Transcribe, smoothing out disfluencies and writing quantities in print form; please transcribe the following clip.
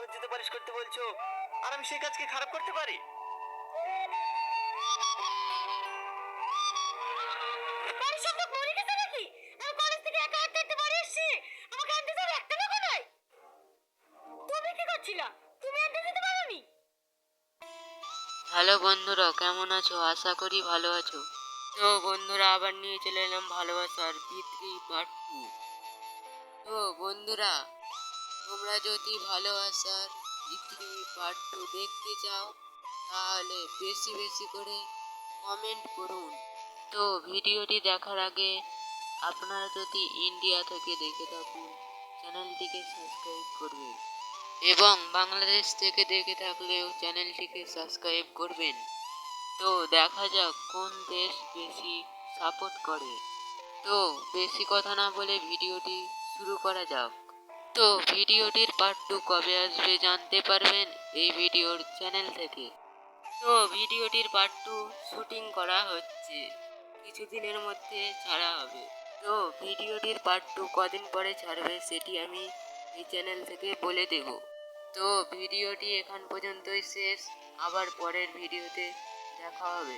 আমাকে জুতো পালিশ করতে বলছো, আর আমি সেই কাজকে খারাপ করতে পারি? বাড়ির সব লোক মরে গেছে নাকি? আমি কলেজ থেকে একা হাঁটতে হাঁটতে বাড়ি এসেছি, আমাকে আনতে যাবে একটা লোক নাই। তুমি কি করছিলা? তুমি আনতে যেতে পারোনি? হ্যালো বন্ধুরা, কেমন আছো? আশা করি ভালো আছো। তো বন্ধুরা, আবার নিয়ে চলে এলাম ভালোবাসার বি3 পার্ট 2। তো বন্ধুরা, তোমরা যদি ভালোবাসার বি3 পার্ট 2 দেখতে চাও তাহলে বেশি বেশি করে কমেন্ট করুন। তো ভিডিওটি দেখার আগে আপনারা যদি ইন্ডিয়া থেকে দেখে থাকুন চ্যানেলটিকে সাবস্ক্রাইব করবেন, এবং বাংলাদেশ থেকে দেখে থাকলেও চ্যানেলটিকে সাবস্ক্রাইব করবেন। তো দেখা যাক কোন দেশ বেশি সাপোর্ট করে। তো বেশি কথা না বলে ভিডিওটি শুরু করা যাক। তো ভিডিওটির পার্ট 2 কবে আসবে জানতে পারবেন এই ভিডিওর চ্যানেল থেকে। তো ভিডিওটির পার্ট 2 শুটিং করা হচ্ছে, কিছুদিনের মধ্যে ছাড়া হবে। তো ভিডিওটির পার্ট 2 কদিন পরে ছাড়বে সেটি আমি এই চ্যানেল থেকে বলে দেব। তো ভিডিওটি এখান পর্যন্তই শেষ, আবার পরের ভিডিওতে দেখা হবে।